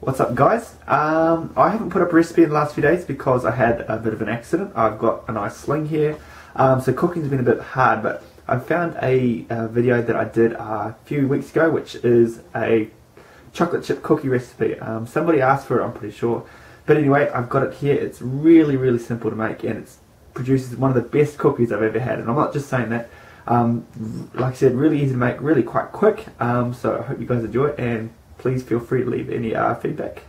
What's up, guys? I haven't put up a recipe in the last few days because I had a bit of an accident. I've got a nice sling here, so cooking's been a bit hard, but I found a video that I did a few weeks ago, which is a chocolate chip cookie recipe. Somebody asked for it, I'm pretty sure. But anyway, I've got it here. It's really, really simple to make, and it produces one of the best cookies I've ever had. And I'm not just saying that. Like I said, really easy to make, really quite quick. So I hope you guys enjoy it, and please feel free to leave any feedback.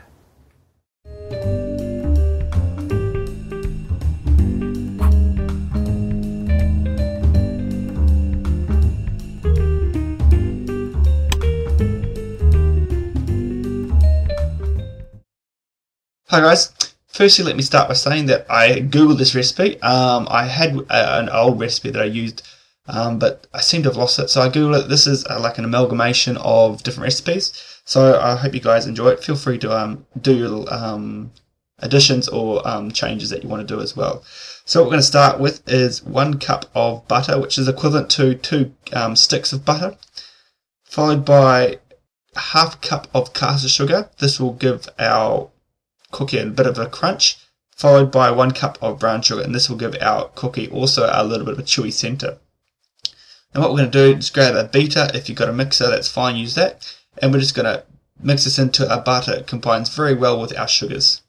Hi guys, firstly let me start by saying that I googled this recipe. I had an old recipe that I used, but I seem to have lost it, so I googled it. This is like an amalgamation of different recipes, so I hope you guys enjoy it. Feel free to do your additions or changes that you want to do as well. So what we're going to start with is 1 cup of butter, which is equivalent to 2 sticks of butter, followed by ½ cup of caster sugar. This will give our cookie a bit of a crunch, followed by 1 cup of brown sugar, and this will give our cookie also a little bit of a chewy centre. And what we're going to do is grab a beater. If you've got a mixer, that's fine, use that. And we're just going to mix this into a butter. It combines very well with our sugars.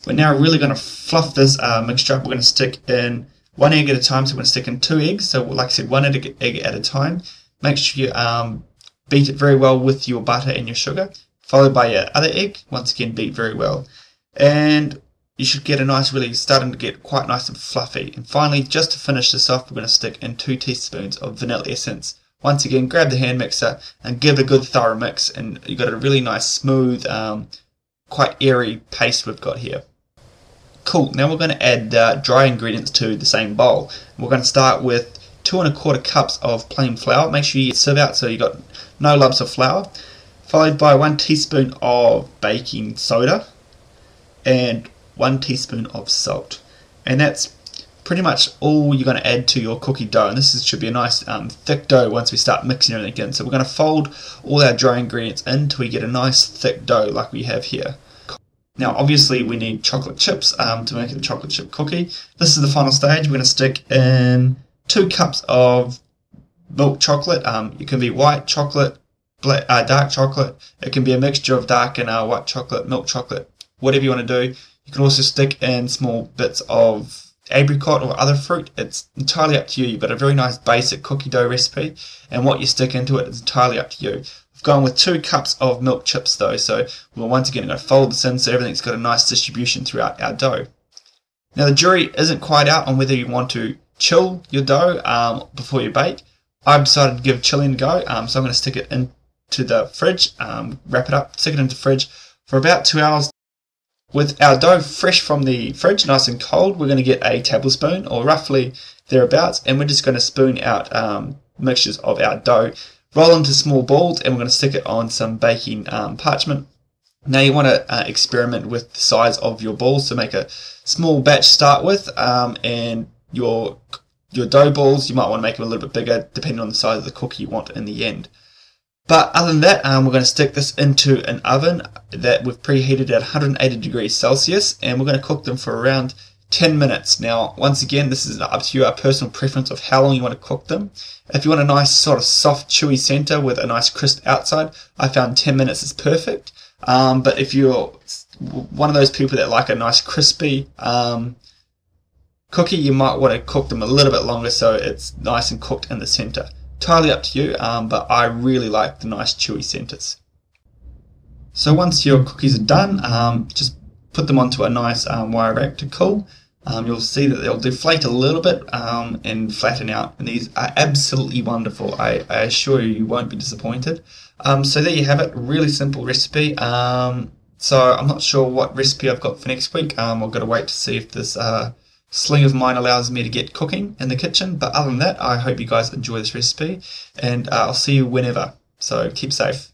We're now really going to fluff this mixture up. We're going to stick in 1 egg at a time, so we're going to stick in 2 eggs. So like I said, 1 egg at a time. Make sure you beat it very well with your butter and your sugar, followed by your other egg. Once again, beat very well. And you should get a nice, really starting to get quite nice and fluffy. And finally, just to finish this off, we're going to stick in 2 teaspoons of vanilla essence. Once again, grab the hand mixer and give it a good thorough mix, and you've got a really nice, smooth, quite airy paste we've got here. Cool, now we're going to add dry ingredients to the same bowl. We're going to start with 2 1/4 cups of plain flour. Make sure you get sieve out so you've got no lumps of flour. Followed by 1 teaspoon of baking soda and 1 teaspoon of salt. And that's pretty much all you're going to add to your cookie dough. And this should be a nice thick dough once we start mixing everything in. So we're going to fold all our dry ingredients in until we get a nice thick dough like we have here. Now obviously we need chocolate chips to make a chocolate chip cookie. This is the final stage. We're going to stick in 2 cups of milk chocolate. It can be white chocolate, dark chocolate. It can be a mixture of dark and white chocolate, milk chocolate, whatever you want to do. You can also stick in small bits of apricot or other fruit. It's entirely up to you. You've got a very nice basic cookie dough recipe, and what you stick into it is entirely up to you. I've gone with 2 cups of milk chips though, so we're once again going to fold this in so everything's got a nice distribution throughout our dough. Now the jury isn't quite out on whether you want to chill your dough before you bake. I've decided to give chilling a go, so I'm going to stick it into the fridge, wrap it up, stick it into the fridge for about 2 hours. With our dough fresh from the fridge, nice and cold, we're going to get a tablespoon or roughly thereabouts, and we're just going to spoon out mixtures of our dough, roll into small balls, and we're going to stick it on some baking parchment. Now you want to experiment with the size of your balls, so make a small batch to start with, and your dough balls, you might want to make them a little bit bigger depending on the size of the cookie you want in the end. But other than that, we're going to stick this into an oven that we've preheated at 180 degrees Celsius, and we're going to cook them for around 10 minutes. Now, once again, this is up to you, our personal preference of how long you want to cook them. If you want a nice sort of soft, chewy center with a nice crisp outside, I found 10 minutes is perfect. But if you're one of those people that like a nice crispy cookie, you might want to cook them a little bit longer so it's nice and cooked in the center. Entirely up to you, but I really like the nice chewy centers. So once your cookies are done, just put them onto a nice wire rack to cool. You'll see that they'll deflate a little bit and flatten out, and these are absolutely wonderful. I assure you, you won't be disappointed. So there you have it, really simple recipe. So I'm not sure what recipe I've got for next week. I've got to wait to see if this sling of mine allows me to get cooking in the kitchen, but other than that, I hope you guys enjoy this recipe, and I'll see you whenever, so keep safe.